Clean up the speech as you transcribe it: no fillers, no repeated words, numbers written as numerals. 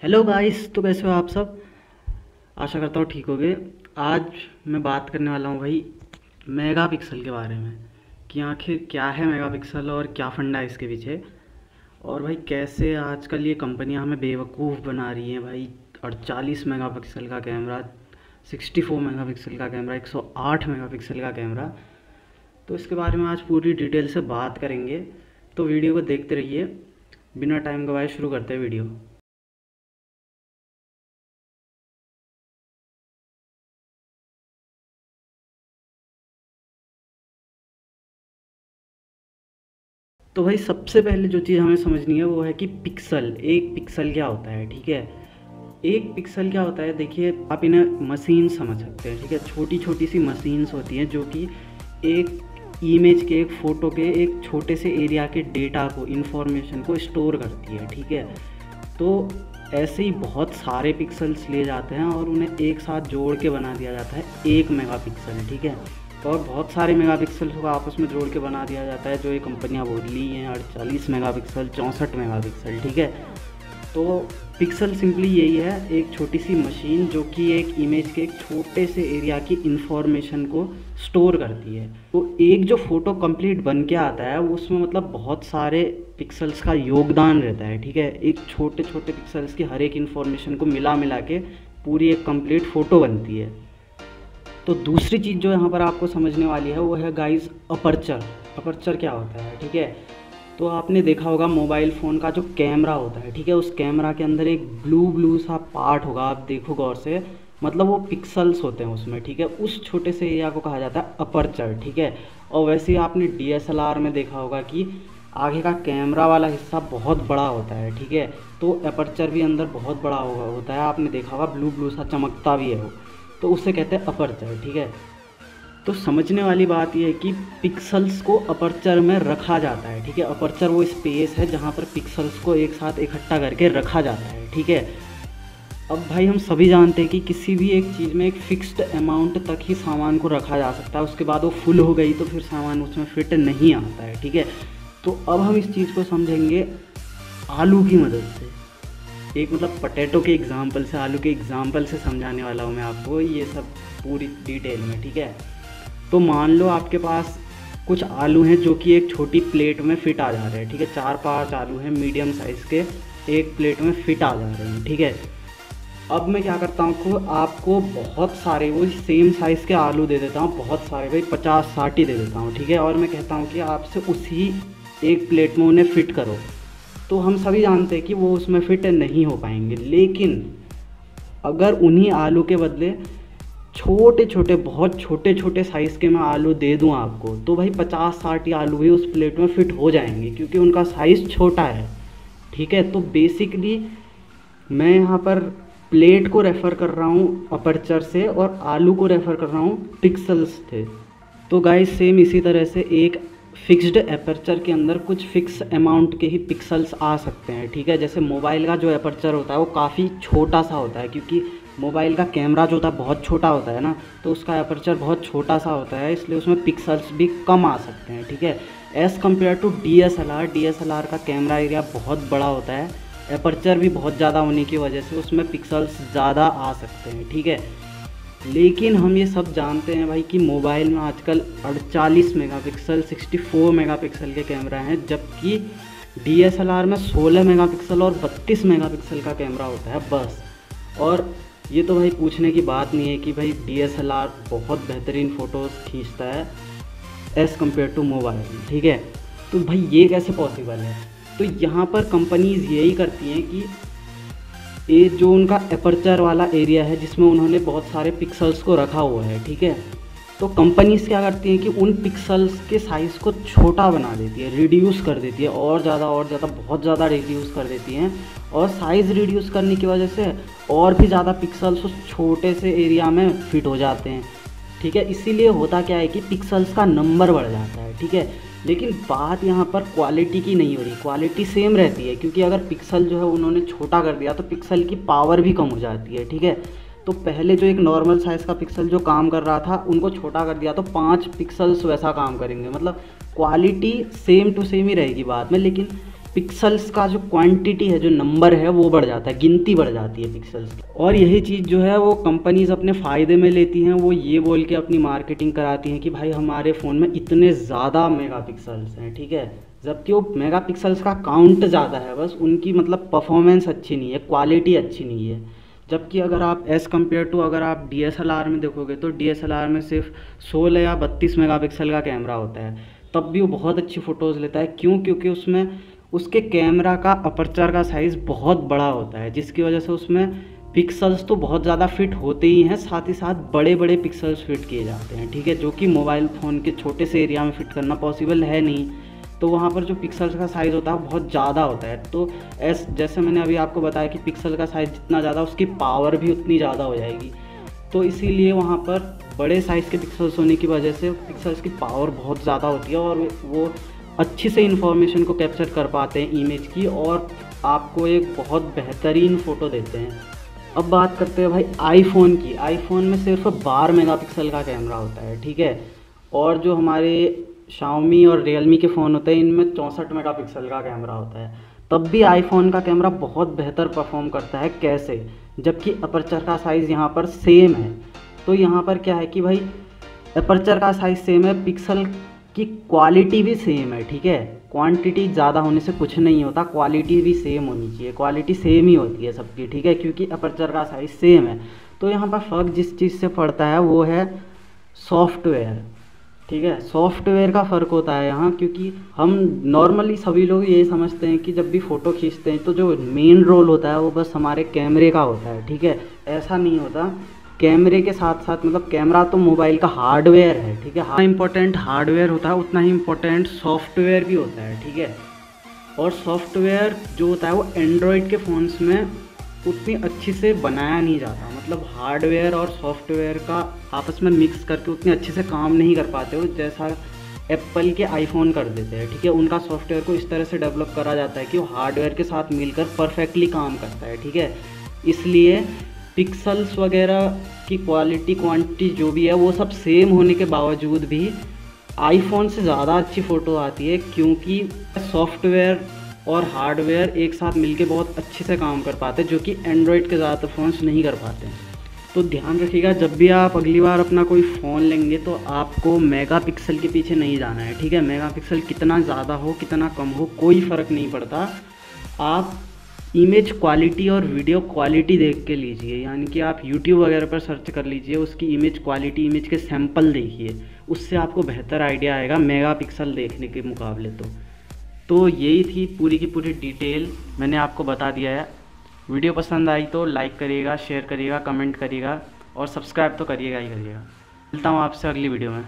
Hello guys, तो कैसे हो आप सब। आशा करता हूँ ठीक होगे। आज मैं बात करने वाला हूँ भाई मेगापिक्सल के बारे में कि आखिर क्या है मेगापिक्सल और क्या फंडा है इसके पीछे। और भाई कैसे आजकल ये कंपनियां हमें बेवकूफ़ बना रही हैं भाई। 48 मेगापिक्सल का कैमरा, 64 मेगापिक्सल का कैमरा, 108 मेगापिक्सल का कैमरा। तो इसके बारे में आज पूरी डिटेल से बात करेंगे। तो वीडियो को देखते रहिए, बिना टाइम गवाए शुरू करते हैं वीडियो। तो भाई सबसे पहले जो चीज़ हमें समझनी है वो है कि पिक्सल, एक पिक्सल क्या होता है। ठीक है, एक पिक्सल क्या होता है, देखिए आप इन्हें मशीन समझ सकते हैं। ठीक है, छोटी छोटी सी मशीन्स होती हैं जो कि एक इमेज के, एक फ़ोटो के एक छोटे से एरिया के डेटा को, इंफॉर्मेशन को स्टोर करती है। ठीक है, तो ऐसे ही बहुत सारे पिक्सल्स लिए जाते हैं और उन्हें एक साथ जोड़ के बना दिया जाता है 1 मेगापिक्सल। ठीक है, और बहुत सारे मेगापिक्सल को आपस में जोड़ के बना दिया जाता है जो ये कंपनियां बोल रही हैं 48 मेगापिक्सल, 64 मेगापिक्सल। ठीक है, तो पिक्सल सिंपली यही है, एक छोटी सी मशीन जो कि एक इमेज के एक छोटे से एरिया की इंफॉर्मेशन को स्टोर करती है। तो एक जो फ़ोटो कंप्लीट बन के आता है उसमें मतलब बहुत सारे पिक्सल्स का योगदान रहता है। ठीक है, एक छोटे छोटे पिक्सल्स की हर एक इंफॉर्मेशन को मिला मिला के पूरी एक कंप्लीट फ़ोटो बनती है। तो दूसरी चीज़ जो यहाँ पर आपको समझने वाली है वो है गाइस अपर्चर। अपर्चर क्या होता है, ठीक है, तो आपने देखा होगा मोबाइल फ़ोन का जो कैमरा होता है, ठीक है, उस कैमरा के अंदर एक ब्लू ब्लू सा पार्ट होगा, आप देखो गौर से, मतलब वो पिक्सल्स होते हैं उसमें। ठीक है, उस छोटे से एरिया को कहा जाता है अपर्चर। ठीक है, और वैसे ही आपने डीएसएलआर में देखा होगा कि आगे का कैमरा वाला हिस्सा बहुत बड़ा होता है। ठीक है, तो अपर्चर भी अंदर बहुत बड़ा होता है, आपने देखा होगा ब्लू ब्लू सा चमकता भी है वो, तो उसे कहते हैं अपर्चर। ठीक है, तो समझने वाली बात यह है कि पिक्सल्स को अपर्चर में रखा जाता है। ठीक है, अपर्चर वो स्पेस है जहाँ पर पिक्सल्स को एक साथ इकट्ठा करके रखा जाता है। ठीक है, अब भाई हम सभी जानते हैं कि किसी भी एक चीज़ में एक फ़िक्स्ड अमाउंट तक ही सामान को रखा जा सकता है, उसके बाद वो फुल हो गई तो फिर सामान उसमें फिट नहीं आता है। ठीक है, तो अब हम इस चीज़ को समझेंगे आलू की मदद से। एक मतलब पटेटो के एग्ज़ाम्पल से, आलू के एग्ज़ाम्पल से समझाने वाला हूँ मैं आपको ये सब पूरी डिटेल में। ठीक है, तो मान लो आपके पास कुछ आलू हैं जो कि एक छोटी प्लेट में फिट आ जा रहे हैं। ठीक है, 4-5 आलू हैं मीडियम साइज़ के, एक प्लेट में फिट आ जा रहे हैं। ठीक है, अब मैं क्या करता हूँ को आपको बहुत सारे वो सेम साइज़ के आलू दे देता हूँ, बहुत सारे भाई 50-60 ही दे देता हूँ। ठीक है, और मैं कहता हूँ कि आपसे उसी एक प्लेट में उन्हें फ़िट करो। तो हम सभी जानते हैं कि वो उसमें फ़िट नहीं हो पाएंगे, लेकिन अगर उन्हीं आलू के बदले छोटे छोटे, बहुत छोटे छोटे साइज़ के मैं आलू दे दूं आपको, तो भाई 50-60 आलू ही उस प्लेट में फ़िट हो जाएंगे क्योंकि उनका साइज़ छोटा है। ठीक है, तो बेसिकली मैं यहाँ पर प्लेट को रेफ़र कर रहा हूँ अपर्चर से और आलू को रेफ़र कर रहा हूँ पिक्सल्स से। तो गाइस सेम इसी तरह से एक फिक्स्ड एपर्चर के अंदर कुछ फिक्स अमाउंट के ही पिक्सल्स आ सकते हैं। ठीक है, जैसे मोबाइल का जो एपर्चर होता है वो काफ़ी छोटा सा होता है क्योंकि मोबाइल का कैमरा जो होता है बहुत छोटा होता है ना, तो उसका एपर्चर बहुत छोटा सा होता है, इसलिए उसमें पिक्सल्स भी कम आ सकते हैं। ठीक है, as compare to DSLR, DSLR का कैमरा एरिया बहुत बड़ा होता है, एपर्चर भी बहुत ज़्यादा होने की वजह से उसमें पिक्सल्स ज़्यादा आ सकते हैं। ठीक है, लेकिन हम ये सब जानते हैं भाई कि मोबाइल में आजकल 48 मेगापिक्सल, 64 मेगापिक्सल के कैमरा हैं, जबकि डीएसएलआर में 16 मेगापिक्सल और 32 मेगापिक्सल का कैमरा होता है बस। और ये तो भाई पूछने की बात नहीं है कि भाई डीएसएलआर बहुत बेहतरीन फ़ोटोज़ खींचता है एज़ कम्पेयर टू मोबाइल। ठीक है, तो भाई ये कैसे पॉसिबल है। तो यहाँ पर कंपनीज़ यही करती हैं कि ये जो उनका एपर्चर वाला एरिया है जिसमें उन्होंने बहुत सारे पिक्सल्स को रखा हुआ है, ठीक है, तो कंपनीज क्या करती हैं कि उन पिक्सल्स के साइज़ को छोटा बना देती है, रिड्यूस कर देती है, और ज़्यादा बहुत ज़्यादा रिड्यूस कर देती हैं, और साइज़ रिड्यूस करने की वजह से और भी ज़्यादा पिक्सल्स उस छोटे से एरिया में फिट हो जाते हैं। ठीक है, इसीलिए होता क्या है कि पिक्सल्स का नंबर बढ़ जाता है। ठीक है, लेकिन बात यहाँ पर क्वालिटी की नहीं हो रही, क्वालिटी सेम रहती है क्योंकि अगर पिक्सल जो है उन्होंने छोटा कर दिया तो पिक्सल की पावर भी कम हो जाती है। ठीक है, तो पहले जो एक नॉर्मल साइज़ का पिक्सल जो काम कर रहा था उनको छोटा कर दिया तो 5 पिक्सल्स वैसा काम करेंगे, मतलब क्वालिटी सेम टू सेम ही रहेगी बाद में, लेकिन पिक्सल्स का जो क्वांटिटी है, जो नंबर है वो बढ़ जाता है, गिनती बढ़ जाती है पिक्सल्स की। और यही चीज़ जो है वो कंपनीज अपने फ़ायदे में लेती हैं, वो ये बोल के अपनी मार्केटिंग कराती हैं कि भाई हमारे फ़ोन में इतने ज़्यादा मेगापिक्सल्स हैं, ठीक है। जबकि वो मेगापिक्सल्स का काउंट ज़्यादा है, बस उनकी मतलब परफॉर्मेंस अच्छी नहीं है, क्वालिटी अच्छी नहीं है। जबकि अगर आप एज़ कम्पेयर टू अगर आप DSLR में देखोगे तो DSLR में सिर्फ 16 या 32 मेगापिक्सल का कैमरा होता है, तब भी वो बहुत अच्छी फ़ोटोज़ लेता है। क्यों? क्योंकि उसमें उसके कैमरा का अपर्चर का साइज़ बहुत बड़ा होता है, जिसकी वजह से उसमें पिक्सल्स तो बहुत ज़्यादा फिट होते ही हैं, साथ ही साथ बड़े बड़े पिक्सल्स फिट किए जाते हैं, ठीक है, जो कि मोबाइल फ़ोन के छोटे से एरिया में फिट करना पॉसिबल है नहीं। तो वहाँ पर जो पिक्सल्स का साइज़ होता है बहुत ज़्यादा होता है। तो जैसे मैंने अभी आपको बताया कि पिक्सल का साइज़ जितना ज़्यादा उसकी पावर भी उतनी ज़्यादा हो जाएगी। तो इसीलिए वहाँ पर बड़े साइज़ के पिक्सल्स होने की वजह से पिक्सल्स की पावर बहुत ज़्यादा होती है और वो अच्छी से इन्फॉर्मेशन को कैप्चर कर पाते हैं इमेज की, और आपको एक बहुत बेहतरीन फ़ोटो देते हैं। अब बात करते हैं भाई आईफोन की। आईफोन में सिर्फ 12 मेगापिक्सल का कैमरा होता है, ठीक है। और जो हमारे शाओमी और रियलमी के फ़ोन होते हैं इनमें 64 मेगापिक्सल का कैमरा होता है। तब भी आईफोन का कैमरा बहुत बेहतर परफॉर्म करता है। कैसे? जबकि अपर्चर का साइज़ यहाँ पर सेम है। तो यहाँ पर क्या है कि भाई अपर्चर का साइज़ सेम है, पिक्सल की क्वालिटी भी सेम है, ठीक है। क्वांटिटी ज़्यादा होने से कुछ नहीं होता, क्वालिटी भी सेम होनी चाहिए, क्वालिटी सेम ही होती है सबकी, ठीक है, क्योंकि अपर्चर का साइज़ सेम है। तो यहाँ पर फ़र्क जिस चीज़ से पड़ता है वो है सॉफ्टवेयर, ठीक है। सॉफ्टवेयर का फ़र्क होता है यहाँ, क्योंकि हम नॉर्मली सभी लोग ये समझते हैं कि जब भी फ़ोटो खींचते हैं तो जो मेन रोल होता है वो बस हमारे कैमरे का होता है, ठीक है। ऐसा नहीं होता। कैमरे के साथ साथ मतलब कैमरा तो मोबाइल का हार्डवेयर है, ठीक है। हाँ, इम्पोर्टेंट हार्डवेयर होता है उतना ही इम्पोर्टेंट सॉफ्टवेयर भी होता है, ठीक है। और सॉफ्टवेयर जो होता है वो एंड्रॉयड के फ़ोन्स में उतनी अच्छी से बनाया नहीं जाता, मतलब हार्डवेयर और सॉफ्टवेयर का आपस में मिक्स करके उतने अच्छे से काम नहीं कर पाते हो जैसा एप्पल के आईफोन कर देते हैं, ठीक है। उनका सॉफ्टवेयर को इस तरह से डेवलप करा जाता है कि वो हार्डवेयर के साथ मिलकर परफेक्टली काम करता है, ठीक है। इसलिए पिक्सल्स वगैरह की क्वालिटी क्वांटिटी जो भी है वो सब सेम होने के बावजूद भी आईफोन से ज़्यादा अच्छी फ़ोटो आती है, क्योंकि सॉफ्टवेयर और हार्डवेयर एक साथ मिलके बहुत अच्छे से काम कर पाते हैं, जो कि एंड्रॉयड के ज़्यादातर फ़ोन्स नहीं कर पाते हैं। तो ध्यान रखिएगा, जब भी आप अगली बार अपना कोई फ़ोन लेंगे तो आपको मेगापिक्सल के पीछे नहीं जाना है, ठीक है। मेगापिक्सल कितना ज़्यादा हो कितना कम हो कोई फ़र्क नहीं पड़ता। आप इमेज क्वालिटी और वीडियो क्वालिटी देख के लीजिए, यानी कि आप यूट्यूब वगैरह पर सर्च कर लीजिए, उसकी इमेज क्वालिटी, इमेज के सैंपल देखिए, उससे आपको बेहतर आइडिया आएगा मेगापिक्सल देखने के मुकाबले। तो यही थी पूरी की पूरी डिटेल, मैंने आपको बता दिया है। वीडियो पसंद आई तो लाइक करिएगा, शेयर करिएगा, कमेंट करिएगा और सब्सक्राइब तो करिएगा ही करिएगा। मिलता हूँ आपसे अगली वीडियो में।